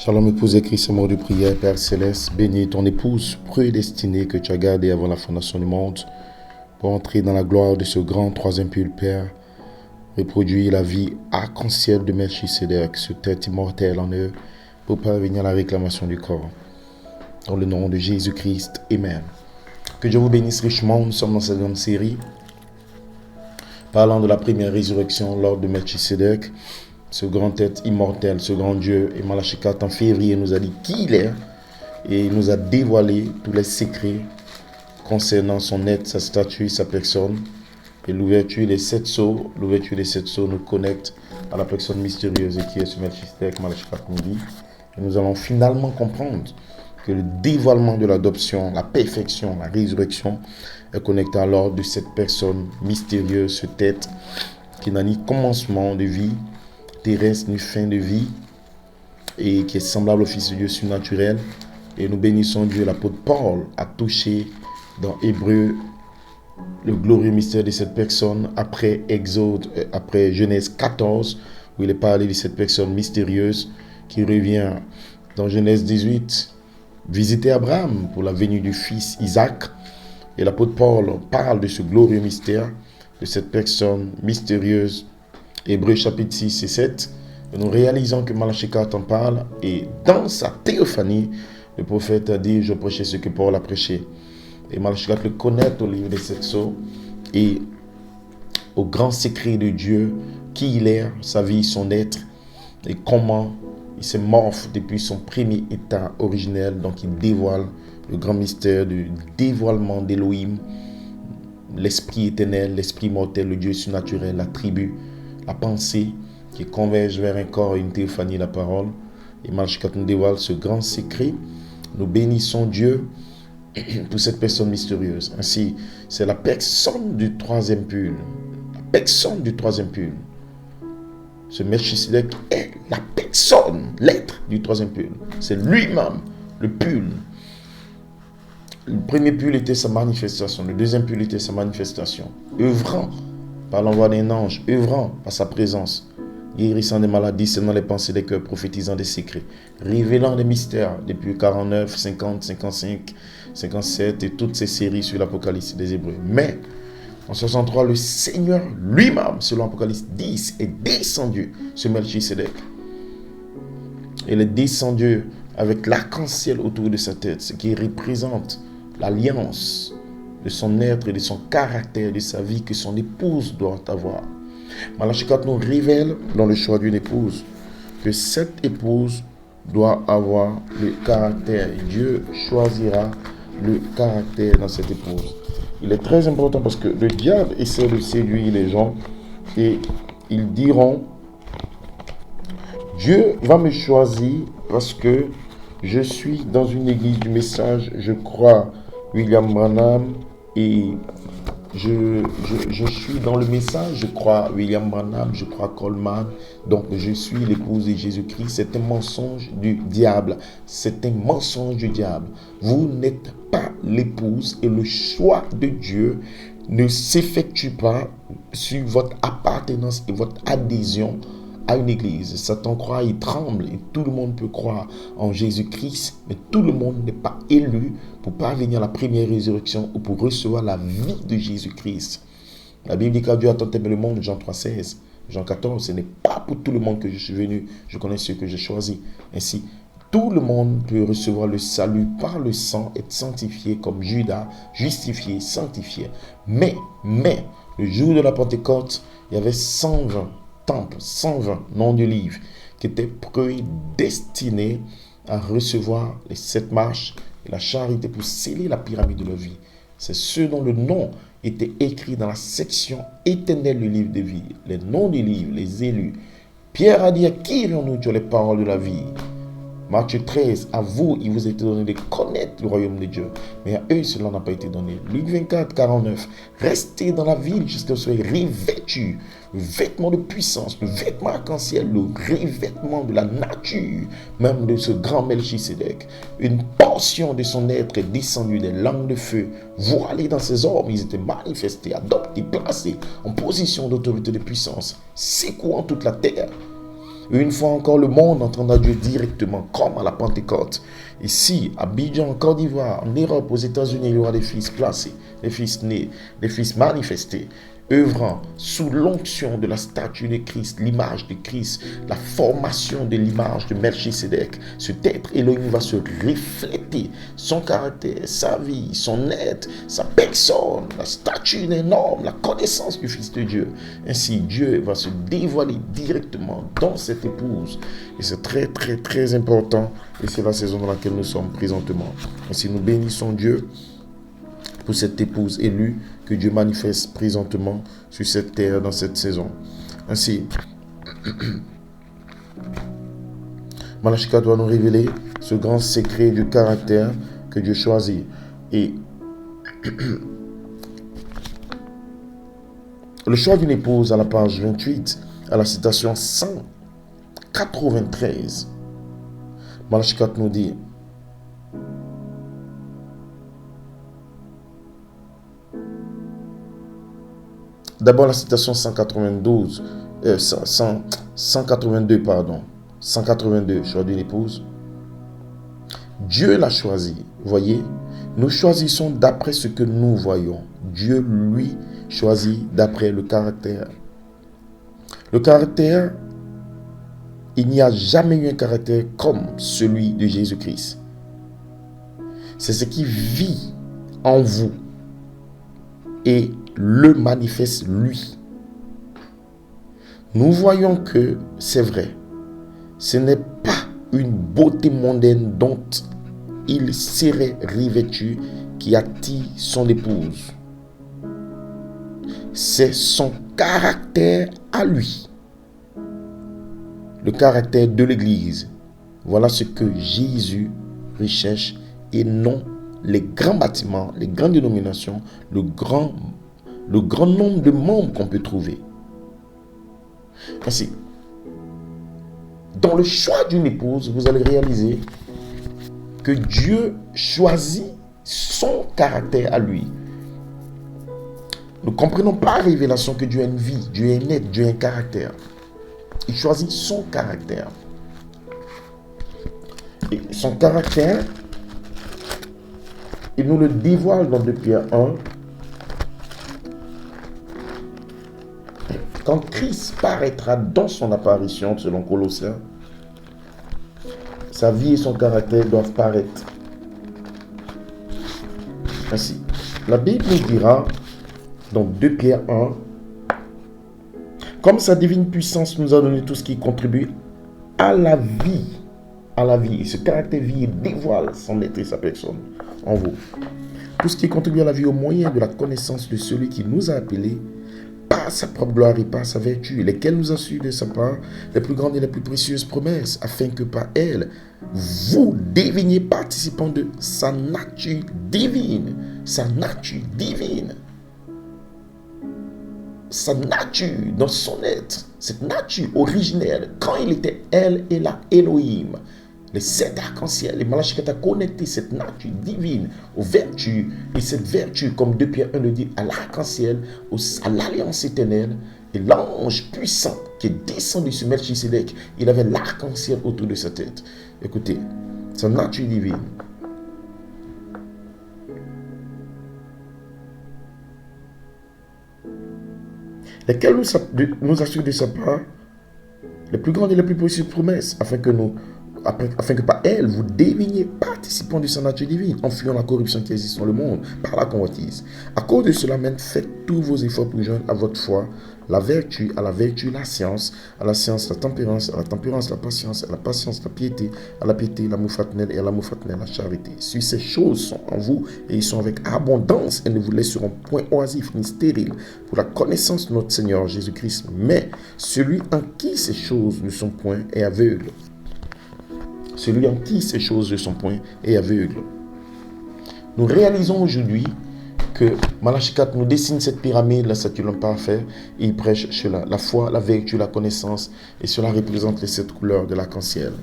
Shalom épouse et Christ, mort de prière, Père Céleste, bénis ton épouse prédestinée que tu as gardée avant la fondation du monde pour entrer dans la gloire de ce grand troisième puits, Père. Reproduire la vie arc-en-ciel de Melchisedec, ce tête immortel en eux, pour parvenir à la réclamation du corps. Dans le nom de Jésus-Christ, Amen. Que Dieu vous bénisse richement. Nous sommes dans cette grande série parlant de la première résurrection lors de Melchisedec. Ce grand être immortel, ce grand Dieu. Et Malachie 4 en février nous a dit qui il est et il nous a dévoilé tous les secrets concernant son être, sa statue, sa personne. Et l'ouverture des 7 sceaux nous connecte à la personne mystérieuse qui est ce Melchisedec, Malachie 4 nous dit. Et nous allons finalement comprendre que le dévoilement de l'adoption, la perfection, la résurrection est connecté à l'ordre de cette personne mystérieuse, ce tête qui n'a ni commencement de vie terrestre ni fin de vie et qui est semblable au Fils de Dieu surnaturel. Et nous bénissons Dieu. L'apôtre Paul a touché dans Hébreux le glorieux mystère de cette personne après Genèse 14 où il est parlé de cette personne mystérieuse qui revient dans Genèse 18 visiter Abraham pour la venue du fils Isaac. Et l'apôtre Paul parle de ce glorieux mystère de cette personne mystérieuse. Hébreux chapitre 6 et 7, et nous réalisons que Malachie 4 en parle, et dans sa théophanie, le prophète a dit, je prêchais ce que Paul a prêché. Et Malachie 4 le connaît au livre des 7 sceaux, et au grand secret de Dieu, qui il est, sa vie, son être, et comment il se morphe depuis son premier état originel. Donc il dévoile le grand mystère du dévoilement d'Élohim, l'esprit éternel, l'esprit mortel, le Dieu surnaturel, la tribu, la pensée qui converge vers un corps et une théophanie, la parole. Et Malachie 4 nous dévoile ce grand secret. Nous bénissons Dieu pour cette personne mystérieuse. Ainsi, c'est la personne du troisième pull. La personne du troisième pull. Ce Melchisedec est la personne, l'être du troisième pull. C'est lui-même, le pull. Le premier pull était sa manifestation. Le deuxième pull était sa manifestation. Œuvrant par l'envoi d'un ange, œuvrant par sa présence, guérissant des maladies, selon les pensées des cœurs, prophétisant des secrets, révélant des mystères depuis 49, 50, 55, 57 et toutes ces séries sur l'Apocalypse des Hébreux. Mais en 63, le Seigneur lui-même, selon Apocalypse 10, est descendu sur Melchisedec. Il est descendu avec l'arc-en-ciel autour de sa tête, ce qui représente l'alliance de son être et de son caractère, de sa vie que son épouse doit avoir. Malachie 4 nous révèle dans le choix d'une épouse que cette épouse doit avoir le caractère. Dieu choisira le caractère dans cette épouse. Il est très important parce que le diable essaie de séduire les gens et ils diront Dieu va me choisir parce que je suis dans une église du message, je crois William Branham. Et je suis dans le message, je crois William Branham, je crois Coleman, donc je suis l'épouse de Jésus-Christ. C'est un mensonge du diable, c'est un mensonge du diable. Vous n'êtes pas l'épouse et le choix de Dieu ne s'effectue pas sur votre appartenance et votre adhésion à une église. Satan croit, il tremble et tout le monde peut croire en Jésus-Christ, mais tout le monde n'est pas élu pour parvenir à la première résurrection ou pour recevoir la vie de Jésus-Christ. La Bible dit que Dieu a tant aimé le monde, Jean 3,16, Jean 14, ce n'est pas pour tout le monde que je suis venu, je connais ceux que j'ai choisis. Ainsi, tout le monde peut recevoir le salut par le sang, être sanctifié comme Judas, justifié, sanctifié. Mais, le jour de la Pentecôte, il y avait 120 temples, 120 noms de livres qui étaient prédestinés à recevoir les 7 marches et la charité pour sceller la pyramide de la vie. C'est ceux dont le nom était écrit dans la section éternelle du livre de vie. Les noms du livre, les élus. Pierre a dit à qui irions-nous sur les paroles de la vie? Matthieu 13, à vous, il vous a été donné de connaître le royaume de Dieu. Mais à eux, cela n'a pas été donné. Luc 24, 49, restez dans la ville jusqu'à ce que vous soyez revêtus. Le vêtement de puissance, le vêtement arc-en-ciel, le revêtement de la nature, même de ce grand Melchisedec. Une portion de son être est descendue des langues de feu. Voilés dans ses ormes, ils étaient manifestés, adoptés, placés en position d'autorité de puissance, secouant toute la terre. Et une fois encore, le monde entendra Dieu directement, comme à la Pentecôte. Ici, à Abidjan, en Côte d'Ivoire, en Europe, aux États-Unis, il y aura des fils placés, des fils nés, des fils manifestés, œuvrant sous l'onction de la statue de Christ, l'image de Christ, la formation de l'image de Melchisédek. Cet être Elohim va se refléter, son caractère, sa vie, son être, sa personne, la statue des normes, la connaissance du Fils de Dieu. Ainsi, Dieu va se dévoiler directement dans cette épouse. Et c'est très, très, très important. Et c'est la saison dans laquelle nous sommes présentement. Ainsi, nous bénissons Dieu pour cette épouse élue que Dieu manifeste présentement sur cette terre dans cette saison. Ainsi, Malachi 4 doit nous révéler ce grand secret du caractère que Dieu choisit. Et le choix d'une épouse à la page 28, à la citation 193, Malachi 4 nous dit: d'abord la citation 182, choix d'une épouse. Dieu l'a choisi. Voyez, nous choisissons d'après ce que nous voyons. Dieu, lui, choisit d'après le caractère. Le caractère, il n'y a jamais eu un caractère comme celui de Jésus-Christ. C'est ce qui vit en vous et le manifeste lui. Nous voyons que c'est vrai. Ce n'est pas une beauté mondaine dont il serait revêtu qui attire son épouse. C'est son caractère à lui. Le caractère de l'Église. Voilà ce que Jésus recherche et non les grands bâtiments, les grandes dénominations, le grand nombre de membres qu'on peut trouver. Ainsi, dans le choix d'une épouse, vous allez réaliser que Dieu choisit son caractère à lui. Nous ne comprenons pas la révélation que Dieu a une vie, Dieu est un être, Dieu a un caractère. Il choisit son caractère. Et son caractère, il nous le dévoile dans 2 Pierre 1. Quand Christ paraîtra dans son apparition, selon Colossiens, sa vie et son caractère doivent paraître. Ainsi, la Bible nous dira, dans 2 Pierre 1, comme sa divine puissance nous a donné tout ce qui contribue à la vie, et ce caractère vie dévoile son être et sa personne en vous. Tout ce qui contribue à la vie au moyen de la connaissance de celui qui nous a appelés par sa propre gloire et par sa vertu, lesquelles nous assurent de sa part les plus grandes et les plus précieuses promesses, afin que par elles, vous deveniez participants de sa nature divine. Sa nature divine. Sa nature dans son être. Cette nature originelle, quand il était elle et la Elohim. Les 7 arcs-en-ciel, les Malachi 4 a connecté cette nature divine aux vertus. Et cette vertu, comme 2 Pierre 1 le dit, à l'arc-en-ciel, à l'alliance éternelle. Et l'ange puissant qui est descendu sur Melchisédek, il avait l'arc-en-ciel autour de sa tête. Écoutez, sa nature divine. Lesquelles nous assurent de sa part les plus grandes et les plus précieuses promesses, afin que par elle, vous deveniez participants de sa nature divine, en fuyant la corruption qui existe dans le monde, par la convoitise. À cause de cela même, faites tous vos efforts pour joindre à votre foi la vertu, à la vertu la science, à la science la tempérance, à la tempérance la patience, à la patience la piété, à la piété l'amour fraternel et à l'amour fraternel la charité. Si ces choses sont en vous et ils sont avec abondance, elles ne vous laisseront point oisifs ni stériles pour la connaissance de notre Seigneur Jésus-Christ. Mais celui en qui ces choses ne sont point est aveugle. Celui en qui ces choses ne sont point est aveugle. Nous réalisons aujourd'hui que Malachi 4 nous dessine cette pyramide, la statue de l'homme parfait, et il prêche sur la foi, la vertu, la connaissance, et cela représente les 7 couleurs de l'arc-en-ciel.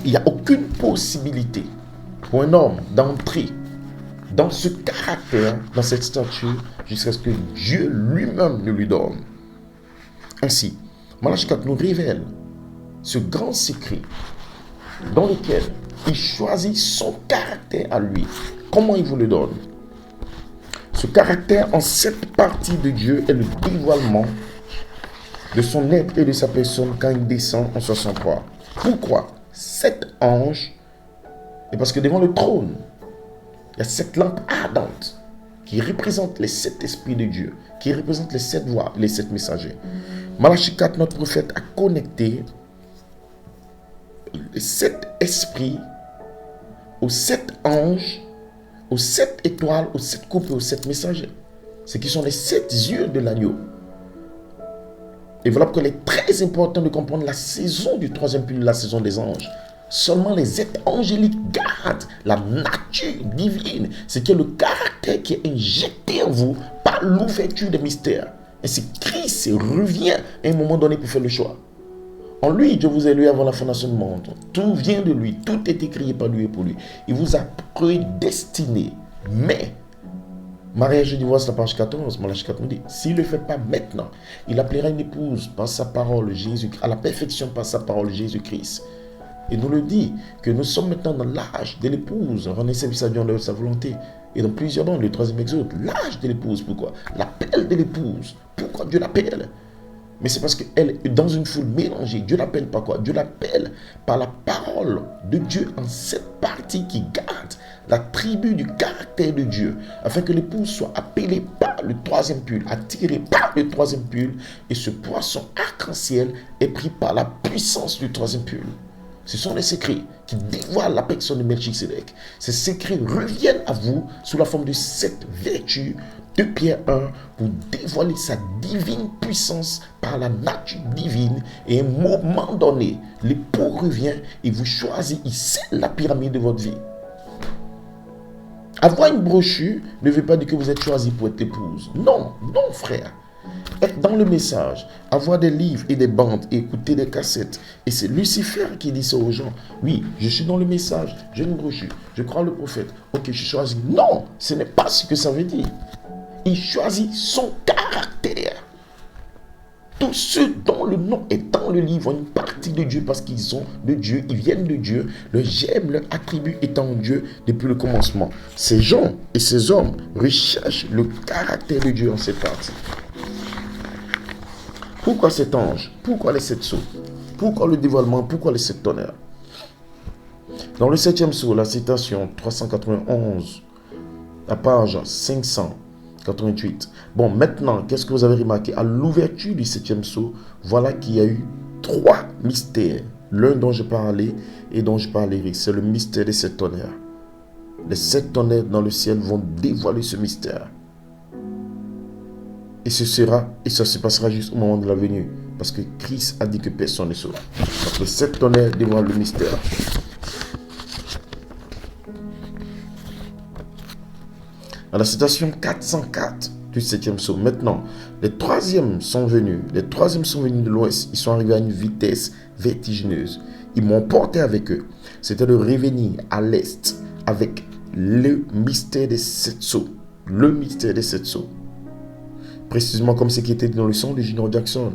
Il n'y a aucune possibilité pour un homme d'entrer dans ce caractère, dans cette statue, jusqu'à ce que Dieu lui-même ne lui donne. Ainsi, Malachie 4 nous révèle ce grand secret dans lequel il choisit son caractère à lui. Comment il vous le donne? Ce caractère en 7 parties de Dieu est le dévoilement de son être et de sa personne quand il descend en 63. Pourquoi 7 anges? Et parce que devant le trône, il y a 7 lampes ardentes qui représentent les 7 esprits de Dieu, qui représentent les 7 voix, les 7 messagers. Malachie 4, notre prophète a connecté les 7 esprits aux 7 anges, aux 7 étoiles, aux 7 couples et aux 7 messagers. Ce qui sont les 7 yeux de l'agneau. Et voilà pourquoi il est très important de comprendre la saison du 3e puits, la saison des anges. Seulement les êtres angéliques gardent la nature divine, ce qui est le caractère qui est injecté en vous par l'ouverture des mystères. Et si Christ revient à un moment donné pour faire le choix. En lui, Dieu vous a élu avant la fondation du monde. Tout vient de lui, tout est écrit par lui et pour lui. Il vous a prédestiné. Mais, mariage et divorce, la page 14, Malachie 4 nous dit, s'il ne le fait pas maintenant, il appellera une épouse par sa parole, Jésus, à la perfection par sa parole, Jésus-Christ. Et nous le dit que nous sommes maintenant dans l'âge de l'épouse, rendre service à Dieu en dehors de sa volonté. Et dans plusieurs bandes, le 3e exode, l'âge de l'épouse, pourquoi? L'appel de l'épouse. Pourquoi Dieu l'appelle? Mais c'est parce qu'elle est dans une foule mélangée. Dieu l'appelle par quoi? Dieu l'appelle par la parole de Dieu en 7 parties qui gardent la tribu du caractère de Dieu, afin que l'épouse soit appelée par le 3e pull, attirée par le 3e pull, et ce poisson arc-en-ciel est pris par la puissance du 3e pull. Ce sont les secrets qui dévoilent la personne de Melchisedec. Ces secrets reviennent à vous sous la forme de 7 vertus de Pierre 1 pour dévoiler sa divine puissance par la nature divine. Et à un moment donné, l'époux revient et vous choisit, il scelle la pyramide de votre vie. Avoir une brochure ne veut pas dire que vous êtes choisi pour être épouse. Non, non frère. Être dans le message, avoir des livres et des bandes et écouter des cassettes. Et c'est Lucifer qui dit ça aux gens. Oui, je suis dans le message, j'ai une brochure, je crois le prophète. Ok, je choisis. Non, ce n'est pas ce que ça veut dire. Il choisit son caractère. Tous ceux dont le nom est dans le livre ont une partie de Dieu parce qu'ils sont de Dieu, ils viennent de Dieu. Le j'aime, leur attribut étant en Dieu depuis le commencement. Ces gens et ces hommes recherchent le caractère de Dieu en cette partie. Pourquoi cet ange? Pourquoi les 7 sceaux? Pourquoi le dévoilement? Pourquoi les 7 tonnerres? Dans le 7e sceau, la citation 391, la page 588. Bon, maintenant, qu'est-ce que vous avez remarqué? À l'ouverture du 7e sceau, voilà qu'il y a eu 3 mystères. L'un dont je parlais et dont je parlerai, c'est le mystère des 7 tonnerres. Les 7 tonnerres dans le ciel vont dévoiler ce mystère. Et ça se passera juste au moment de la venue. Parce que Christ a dit que personne ne saura. Donc les 7 tonnerres dévoilent le mystère. À la citation 404 du 7e sceau. Maintenant, les 3e sont venus. Les 3e sont venus de l'ouest. Ils sont arrivés à une vitesse vertigineuse. Ils m'ont porté avec eux. C'était de revenir à l'est avec le mystère des 7 sceaux. Le mystère des 7 sceaux. Précisément comme ce qui était dans le son de Junior Jackson,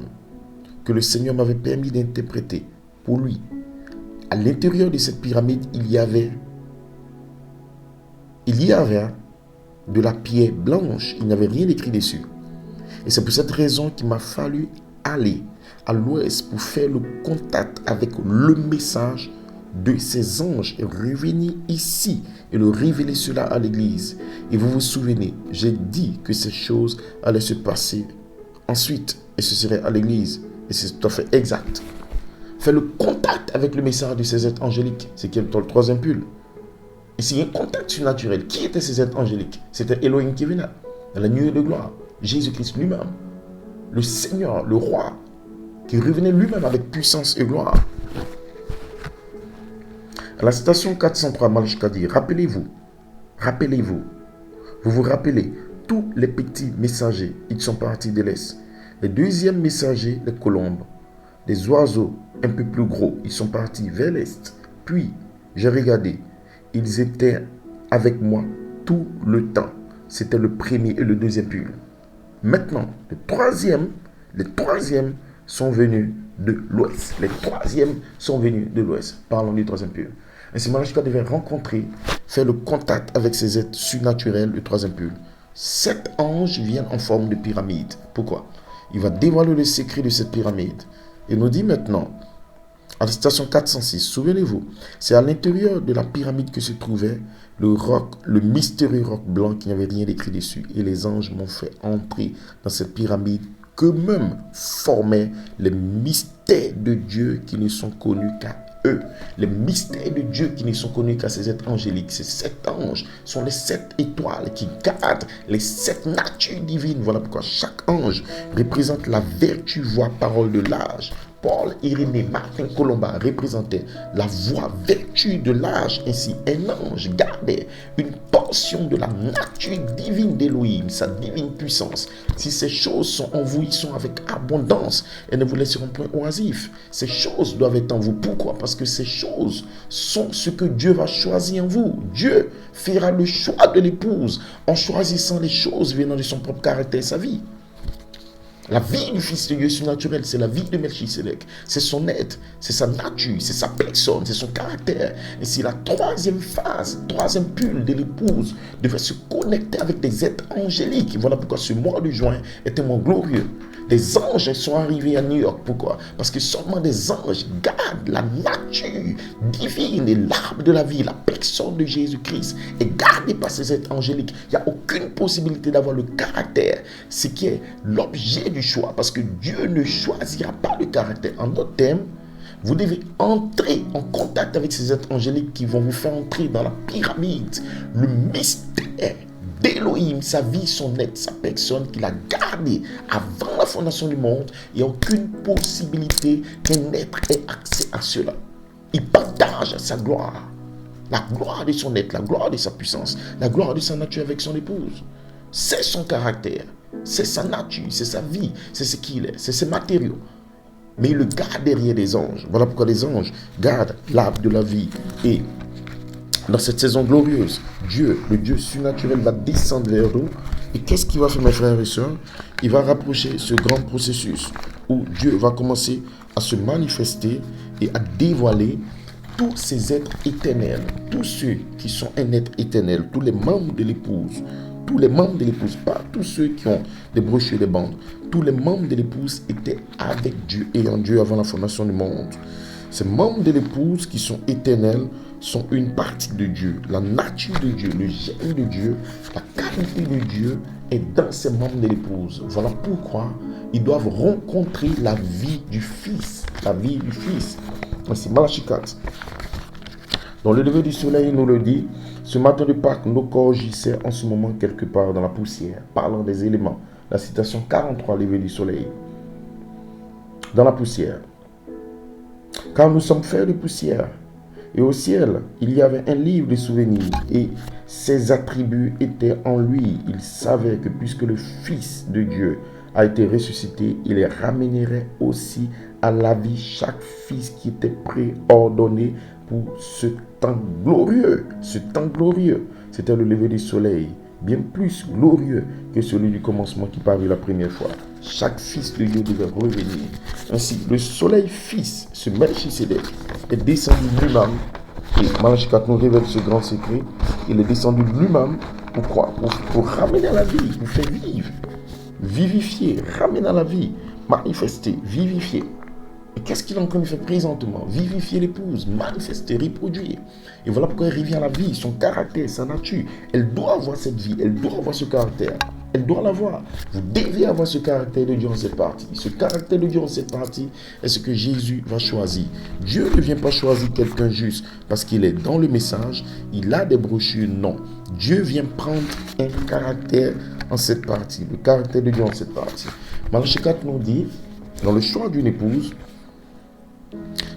que le Seigneur m'avait permis d'interpréter pour lui. À l'intérieur de cette pyramide, il y avait de la pierre blanche. Il n'y avait rien écrit dessus. Et c'est pour cette raison qu'il m'a fallu aller à l'ouest pour faire le contact avec le message de ces anges et revenir ici et le révéler cela à l'église. Et vous vous souvenez, j'ai dit que ces choses allaient se passer ensuite et ce serait à l'église. Et c'est tout à fait exact. Faire le contact avec le message de ces êtres angéliques, c'est qui est dans le 3e pull. Et s'il y a un contact surnaturel, qui étaient ces êtres angéliques? C'était Elohim qui venait dans la nuée de gloire. Jésus-Christ lui-même, le Seigneur, le roi, qui revenait lui-même avec puissance et gloire. À la citation 403, Malachie dit, rappelez-vous, vous vous rappelez, tous les petits messagers, ils sont partis de l'Est. Les 2e messagers, les colombes, les oiseaux un peu plus gros, ils sont partis vers l'Est. Puis, j'ai regardé, ils étaient avec moi tout le temps. C'était le 1er et le 2e pull. Maintenant, les 3e sont venus de l'ouest. Les troisièmes sont venus de l'ouest. Parlons du troisième pur. Ainsi, Malachie devait rencontrer, faire le contact avec ces êtres surnaturels, le troisième pur. 7 anges viennent en forme de pyramide. Pourquoi? Il va dévoiler le secret de cette pyramide. Il nous dit maintenant, à la citation 406, souvenez-vous, c'est à l'intérieur de la pyramide que se trouvait le roc, le mystérieux roc blanc qui n'avait rien écrit dessus. Et les anges m'ont fait entrer dans cette pyramide qu'eux-mêmes formaient les mystères de Dieu qui ne sont connus qu'à eux. Les mystères de Dieu qui ne sont connus qu'à ces êtres angéliques. Ces 7 anges sont les 7 étoiles qui gardent les 7 natures divines. Voilà pourquoi chaque ange représente la vertu, voix, parole de l'âge. Paul, Irénée, Martin, Colomba représentaient la voix vertu de l'âge. Ainsi, un ange gardait une portion de la nature divine d'Élohim, sa divine puissance. Si ces choses sont en vous, ils sont avec abondance et ne vous laisseront point oisifs. Ces choses doivent être en vous. Pourquoi? Parce que ces choses sont ce que Dieu va choisir en vous. Dieu fera le choix de l'épouse en choisissant les choses venant de son propre caractère et sa vie. La vie du Fils de Dieu surnaturel, c'est la vie de Melchisedec. C'est son être, c'est sa nature, c'est sa personne, c'est son caractère. Et c'est la troisième phase, troisième pull de l'épouse devait se connecter avec des êtres angéliques. Et voilà pourquoi ce mois de juin est un mois glorieux. Des anges sont arrivés à New York. Pourquoi? Parce que seulement des anges gardent la nature divine et l'arbre de la vie, la personne de Jésus-Christ, est gardée par ces êtres angéliques. Il n'y a aucune possibilité d'avoir le caractère, ce qui est l'objet du choix, parce que Dieu ne choisira pas le caractère. En d'autres termes, vous devez entrer en contact avec ces êtres angéliques qui vont vous faire entrer dans la pyramide, le mystère d'Élohim, sa vie, son être, sa personne qu'il a gardé avant la fondation du monde. Il n'y a aucune possibilité qu'un être ait accès à cela. Il partage sa gloire, la gloire de son être, la gloire de sa puissance, la gloire de sa nature avec son épouse. C'est son caractère, c'est sa nature, c'est sa vie, c'est ce qu'il est, c'est ses matériaux. Mais il le garde derrière des anges. Voilà pourquoi les anges gardent l'arbre de la vie. Et dans cette saison glorieuse, Dieu, le Dieu surnaturel, va descendre vers nous. Et qu'est-ce qu'il va faire, mes frères et sœurs? Il va rapprocher ce grand processus où Dieu va commencer à se manifester et à dévoiler tous ces êtres éternels, tous ceux qui sont un être éternel, tous les membres de l'épouse, pas tous ceux qui ont des brochures et des bandes, tous les membres de l'épouse étaient avec Dieu et en Dieu avant la fondation du monde. Ces membres de l'épouse qui sont éternels sont une partie de Dieu. La nature de Dieu, le gène de Dieu, la qualité de Dieu est dans ces membres de l'épouse. Voilà pourquoi ils doivent rencontrer la vie du Fils. La vie du Fils. Voici Malachie 4. Dans le lever du soleil, nous le dit, ce matin de Pâques, nos corps gissaient en ce moment quelque part dans la poussière, parlant des éléments. La citation 43, lever du soleil. Dans la poussière. Car nous sommes faits de poussière. Et au ciel, il y avait un livre de souvenirs. Et ses attributs étaient en lui. Il savait que puisque le Fils de Dieu a été ressuscité, il les ramènerait aussi à la vie chaque fils qui était préordonné pour ce temps glorieux. Ce temps glorieux, c'était le lever du soleil, bien plus glorieux que celui du commencement qui parut la première fois. Chaque fils de Dieu devait revenir. Ainsi, le soleil fils, ce Melchisedec, est descendu lui-même. Et Malachie 4 nous révèle ce grand secret. Il est descendu lui-même. Pourquoi? Pour ramener à la vie, pour faire vivre, vivifier, ramener à la vie, manifester, vivifier. Et qu'est-ce qu'il est en train de faire présentement? Vivifier l'épouse, manifester, reproduire. Et voilà pourquoi elle revient à la vie, son caractère, sa nature. Elle doit avoir cette vie, elle doit avoir ce caractère. Elle doit l'avoir. Vous devez avoir ce caractère de Dieu en cette partie. Ce caractère de Dieu en cette partie est ce que Jésus va choisir. Dieu ne vient pas choisir quelqu'un juste parce qu'il est dans le message, il a des brochures, non. Dieu vient prendre un caractère en cette partie, le caractère de Dieu en cette partie. Malachie 4 nous dit, dans le choix d'une épouse,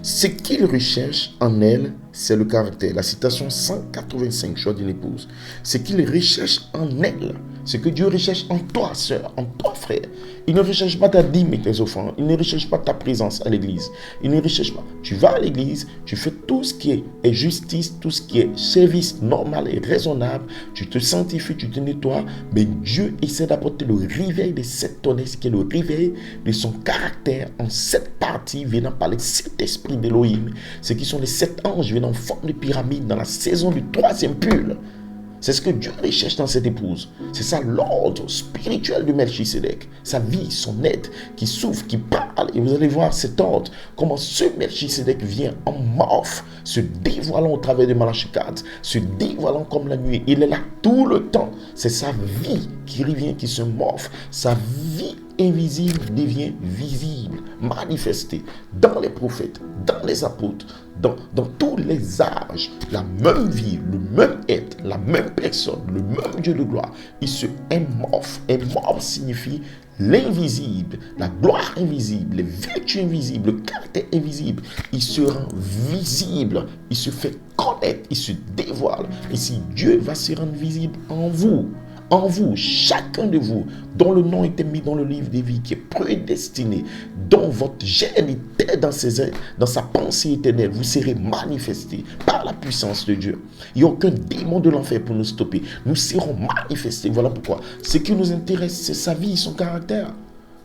ce qu'il recherche en elle, c'est le caractère. La citation 185, choix d'une épouse. C'est qu'il recherche en elle. C'est que Dieu recherche en toi, sœur, en toi, frère. Il ne recherche pas ta dîme et tes offrandes. Il ne recherche pas ta présence à l'église. Il ne recherche pas. Tu vas à l'église, tu fais tout ce qui est justice, tout ce qui est service normal et raisonnable. Tu te sanctifies, tu te nettoies. Mais Dieu essaie d'apporter le réveil de cette tonnerre, qui est le réveil de son caractère en 7 parties venant par les 7 esprits d'Élohim. Ce qui sont les 7 anges venant en forme de pyramide dans la saison du 3e pull. C'est ce que Dieu recherche dans cette épouse. C'est ça l'ordre spirituel de Melchisédek. Sa vie, son être, qui souffre, qui parle. Et vous allez voir cet ordre, comment ce Melchisédek vient en morphe, se dévoilant au travers de Malachie 4, se dévoilant comme la nuit. Il est là tout le temps. C'est sa vie qui revient, qui se morphe. Sa vie invisible devient visible, manifestée dans les prophètes, dans les apôtres, dans tous les âges. La même vie, le même être, la même personne, le même Dieu de gloire. Il se émorphe. Émorphe signifie l'invisible, la gloire invisible, les vertus invisibles, le caractère invisible. Il se rend visible, il se fait connaître, il se dévoile. Et si Dieu va se rendre visible en vous, chacun de vous, dont le nom était mis dans le livre des vies, qui est prédestiné, dont votre gène était dans sa pensée éternelle, vous serez manifestés par la puissance de Dieu. Il n'y a aucun démon de l'enfer pour nous stopper. Nous serons manifestés. Voilà pourquoi. Ce qui nous intéresse, c'est sa vie, son caractère.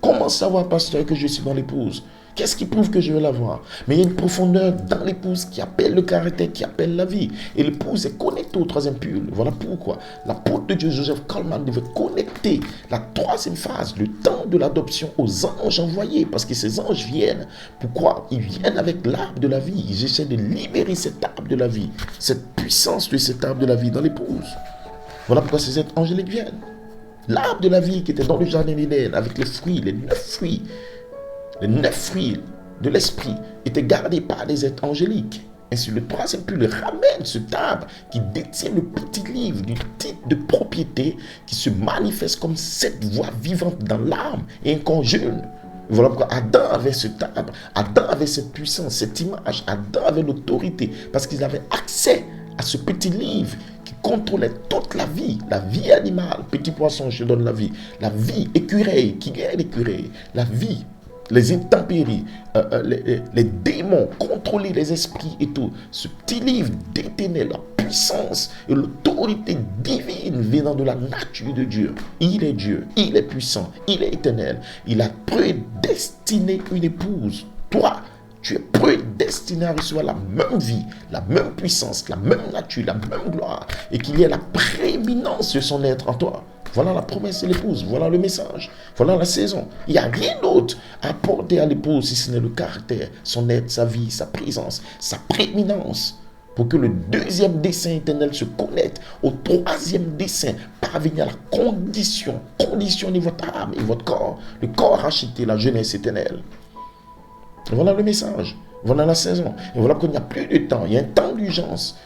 Comment savoir, pasteur, que je suis dans l'épouse? Qu'est-ce qui prouve que je vais l'avoir? Mais il y a une profondeur dans l'épouse qui appelle le caractère, qui appelle la vie. Et l'épouse est connectée au 3e pull. Voilà pourquoi l'apôtre de Dieu, Joseph Coleman, devait connecter la 3e phase, le temps de l'adoption, aux anges envoyés. Parce que ces anges viennent. Pourquoi? Ils viennent avec l'arbre de la vie. Ils essaient de libérer cet arbre de la vie, cette puissance de cet arbre de la vie dans l'épouse. Voilà pourquoi ces êtres angéliques viennent. L'arbre de la vie qui était dans le jardin d'Éden, avec les fruits, les 9 fruits. Les 9 fruits de l'esprit étaient gardés par des êtres angéliques. Ainsi, le 3e pull ramène ce arbre qui détient le petit livre du titre de propriété qui se manifeste comme cette voix vivante dans l'âme et inconjure. Voilà pourquoi Adam avait ce arbre, Adam avait cette puissance, cette image, Adam avait l'autorité parce qu'ils avaient accès à ce petit livre qui contrôlait toute la vie animale. Petit poisson, je donne la vie écureuil, qui est l'écureuil, la vie. Les intempéries, les démons, contrôler les esprits et tout. Ce petit livre détenait la puissance et l'autorité divine venant de la nature de Dieu. Il est Dieu, il est puissant, il est éternel. Il a prédestiné une épouse. Toi, tu es prédestiné à recevoir la même vie, la même puissance, la même nature, la même gloire. Et qu'il y ait la prééminence de son être en toi. Voilà la promesse de l'épouse, voilà le message, voilà la saison. Il n'y a rien d'autre à apporter à l'épouse si ce n'est le caractère, son être, sa vie, sa présence, sa prééminence. Pour que le 2e dessein éternel se connecte au 3e dessein, parvenir à la conditionner votre âme et votre corps, le corps racheté, la jeunesse éternelle. Voilà le message, voilà la saison. Et voilà qu'il n'y a plus de temps, il y a un temps d'urgence.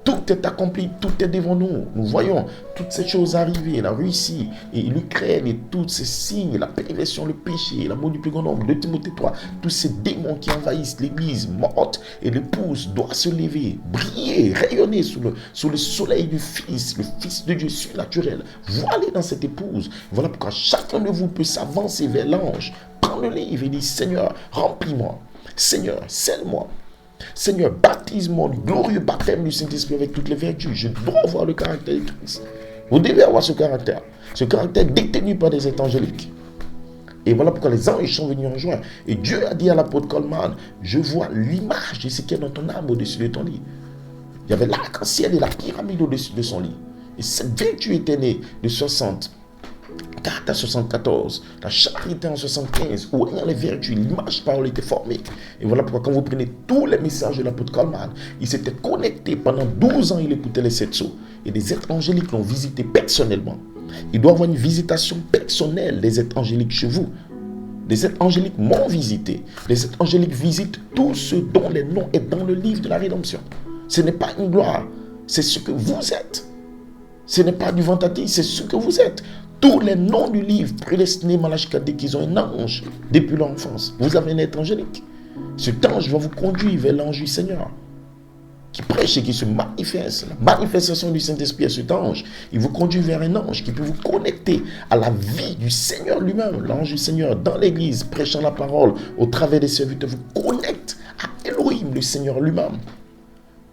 Tout est accompli, tout est devant nous. Nous voyons toutes ces choses arriver, la Russie et l'Ukraine et tous ces signes, la perversion, le péché, l'amour du plus grand nombre, 2 Timothée 3, tous ces démons qui envahissent l'église morte et l'épouse doit se lever, briller, rayonner sous le soleil du Fils, le Fils de Dieu surnaturel. Voilez dans cette épouse. Voilà pourquoi chacun de vous peut s'avancer vers l'ange, prendre le livre et dire, Seigneur, remplis-moi. Seigneur, scelle-moi. Seigneur, baptise-moi du glorieux baptême du Saint-Esprit avec toutes les vertus. Je dois avoir le caractère de Christ. Vous devez avoir ce caractère détenu par des êtres angéliques. Et voilà pourquoi les anges sont venus en juin. Et Dieu a dit à l'apôtre Coleman, je vois l'image de ce qu'il y a dans ton âme au-dessus de ton lit. Il y avait l'arc-en-ciel et la pyramide au-dessus de son lit. Et cette vertu était née de 64 à 74, la charité en 75, où ayant les vertus, l'image parole était formée. Et voilà pourquoi quand vous prenez tous les messages de l'apôtre Coleman, il s'était connecté pendant 12 ans, il écoutait les 7 sceaux. Et des êtres angéliques l'ont visité personnellement. Il doit y avoir une visitation personnelle des êtres angéliques chez vous. Les êtres angéliques m'ont visité. Les êtres angéliques visitent tous ceux dont les noms est dans le livre de la rédemption. Ce n'est pas une gloire, c'est ce que vous êtes. Ce n'est pas du vantatis, c'est ce que vous êtes. Tous les noms du livre prédestinés Malachie 4 dit qu'ils ont un ange depuis leur enfance. Vous avez un être angélique. Cet ange va vous conduire vers l'ange du Seigneur. qui prêche et qui se manifeste. La manifestation du Saint-Esprit à cet ange, il vous conduit vers un ange qui peut vous connecter à la vie du Seigneur lui-même. L'ange du Seigneur dans l'église, prêchant la parole au travers des serviteurs, vous connecte à Elohim, le Seigneur lui-même.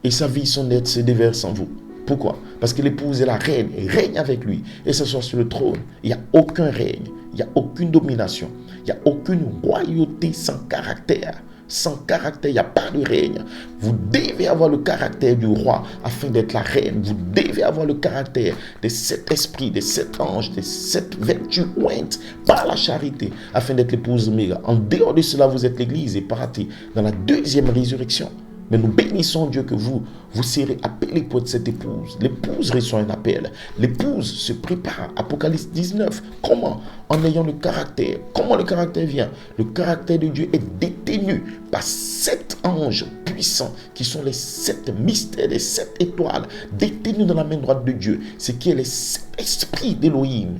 Et sa vie, son être se déverse en vous. Pourquoi? Parce que l'épouse est la reine et règne avec lui et s'assoit sur le trône. Il n'y a aucun règne, il n'y a aucune domination, il n'y a aucune royauté sans caractère. Sans caractère, il n'y a pas de règne. Vous devez avoir le caractère du roi afin d'être la reine. Vous devez avoir le caractère de cet esprit, de cet ange, de cette vertu ointe par la charité afin d'être l'épouse oméga. En dehors de cela, vous êtes l'église et partez dans la deuxième résurrection. Mais nous bénissons Dieu que vous serez appelés pour être cette épouse. L'épouse reçoit un appel. L'épouse se prépare. Apocalypse 19. Comment? En ayant le caractère. Comment le caractère vient? Le caractère de Dieu est détenu par 7 anges puissants qui sont les 7 mystères, les 7 étoiles détenus dans la main droite de Dieu. Ce qui est l'esprit d'Élohim.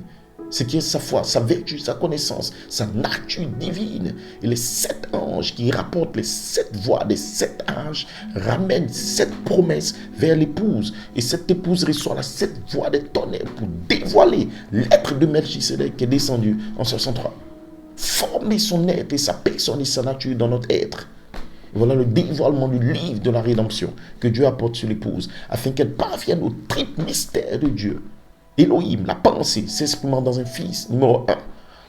Ce qui est sa foi, sa vertu, sa connaissance, sa nature divine. Et les 7 anges qui rapportent les 7 voix des 7 anges ramènent 7 promesses vers l'épouse. Et cette épouse reçoit la 7 voix des tonnerres pour dévoiler l'être de Melchisedec qui est descendu en 63. Former son être et sa personne et sa nature dans notre être. Et voilà le dévoilement du livre de la rédemption que Dieu apporte sur l'épouse afin qu'elle parvienne au triple mystère de Dieu. Elohim, la pensée s'exprimant dans un fils, numéro 1.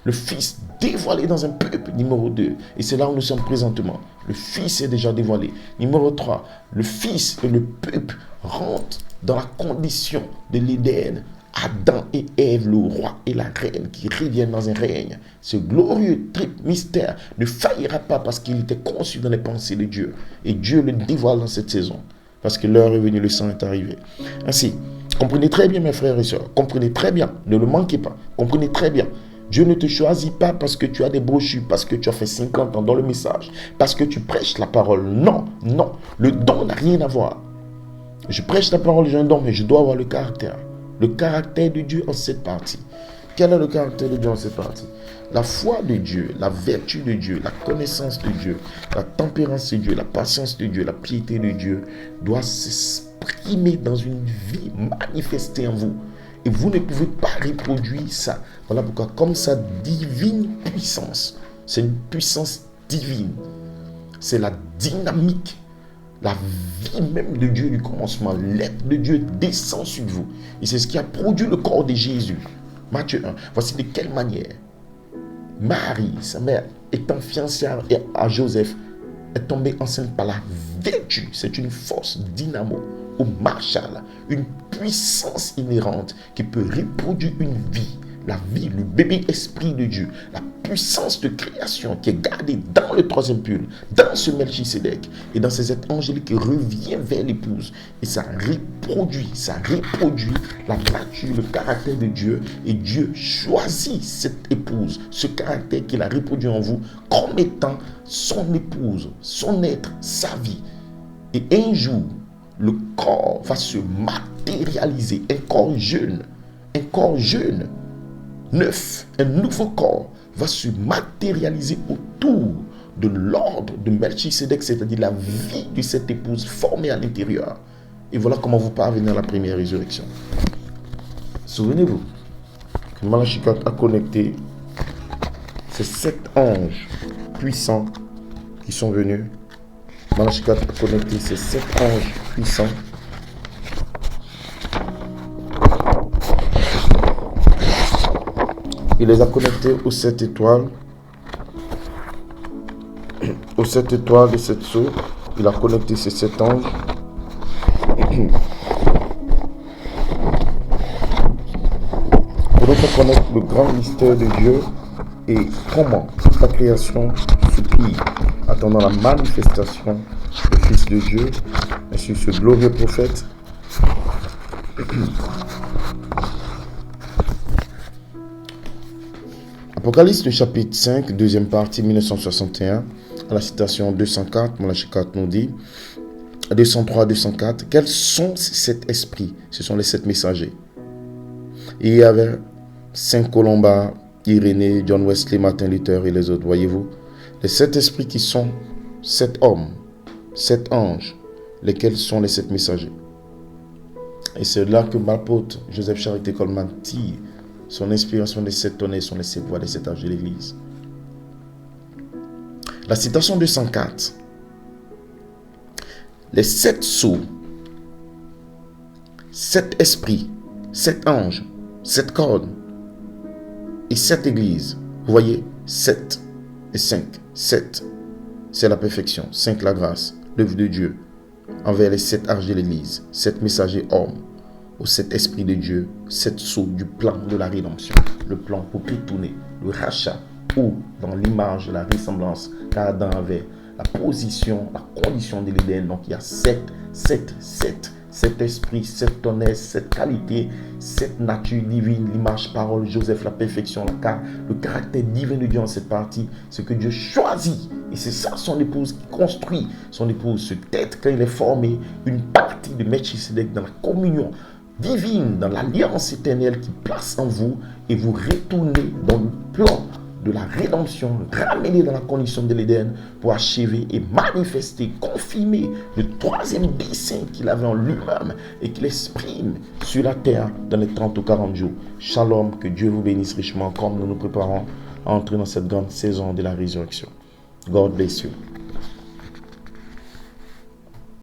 Le fils dévoilé dans un peuple, numéro 2. Et c'est là où nous sommes présentement. Le fils est déjà dévoilé. Numéro 3. Le fils et le peuple rentrent dans la condition de l'Éden. Adam et Ève, le roi et la reine qui reviennent dans un règne. Ce glorieux triple mystère ne faillira pas parce qu'il était conçu dans les pensées de Dieu. Et Dieu le dévoile dans cette saison. Parce que l'heure est venue, le sang est arrivé. Ainsi, comprenez très bien mes frères et sœurs, comprenez très bien, ne le manquez pas, comprenez très bien. Dieu ne te choisit pas parce que tu as des brochures, parce que tu as fait 50 ans dans le message, parce que tu prêches la parole. Non, non, le don n'a rien à voir. Je prêche la parole, j'ai un don, mais je dois avoir le caractère. Le caractère de Dieu en cette partie. Quel est le caractère de Dieu en cette partie? La foi de Dieu, la vertu de Dieu, la connaissance de Dieu, la tempérance de Dieu, la patience de Dieu, la piété de Dieu doit s'exprimer dans une vie manifestée en vous. Et vous ne pouvez pas reproduire ça. Voilà pourquoi, comme sa divine puissance, c'est une puissance divine. C'est la dynamique, la vie même de Dieu du commencement. L'être de Dieu descend sur vous. Et c'est ce qui a produit le corps de Jésus. Matthieu 1. Voici de quelle manière Marie, sa mère, étant fiancée à Joseph, est tombée enceinte par la vertu. C'est une force dynamo ou marshal, une puissance inhérente qui peut reproduire une vie. La vie, le bébé esprit de Dieu, la puissance de création qui est gardée dans le troisième pull, dans ce Melchisedec et dans ces êtres angéliques qui revient vers l'épouse. Et ça reproduit la nature, le caractère de Dieu. Et Dieu choisit cette épouse, ce caractère qu'il a reproduit en vous, comme étant son épouse, son être, sa vie. Et un jour, le corps va se matérialiser, un corps jeune, neuf, un nouveau corps va se matérialiser autour de l'ordre de Melchisedec, c'est-à-dire la vie de cette épouse formée à l'intérieur. Et voilà comment vous parvenez à la première résurrection. Souvenez-vous que Malachi 4 a connecté ces 7 anges puissants qui sont venus. Malachi 4 a connecté ces 7 anges puissants. Il les a connectés aux 7 étoiles. Aux 7 étoiles de 7 sceaux. Il a connecté ces 7 anges. Pour nous faire connaître le grand mystère de Dieu et comment toute la création soupire, attendant la manifestation du Fils de Dieu et sur ce glorieux prophète. Apocalypse, le chapitre 5, deuxième partie, 1961, à la citation 204, Malachi 4 nous dit, 203, 204, quels sont ces 7 esprits? Ce sont les 7 messagers. Et il y avait Saint Colomba, Irénée, John Wesley, Martin Luther et les autres, voyez-vous. Les 7 esprits qui sont 7 hommes, 7 anges, Lesquels sont les 7 messagers? Et c'est là que l'apôtre Joseph Charité Coleman tire son inspiration des 7 tonnerres sont les 7 voix des 7 âges de l'Église. La citation 204. Les 7 sceaux, 7 esprits, 7 anges, 7 cornes et 7 églises. Vous voyez, 7 et 5. 7, c'est la perfection. 5, la grâce, l'œuvre de Dieu envers les 7 arches de l'Église, 7 messagers hommes, aux 7 esprits de Dieu, 7 sceaux du plan de la rédemption, le plan pour retourner, le rachat, ou dans l'image, la ressemblance qu'Adam avait, la position, la condition de l'Éden. Donc il y a 7 esprits, 7 tonnerres, 7 qualités, 7 natures divines, l'image, parole, Joseph, la perfection, le caractère divin de Dieu en cette partie, ce que Dieu choisit. Et c'est ça son épouse qui construit. Son épouse se tête quand il est formé une partie de Melchisedec dans la communion divine, dans l'alliance éternelle qui place en vous, et vous retournez dans le plan de la rédemption, ramener dans la condition de l'Éden pour achever et manifester, confirmer le 3e dessein qu'il avait en lui-même et qu'il exprime sur la terre dans les 30 ou 40 jours. Shalom, que Dieu vous bénisse richement comme nous nous préparons à entrer dans cette grande saison de la résurrection. God bless you.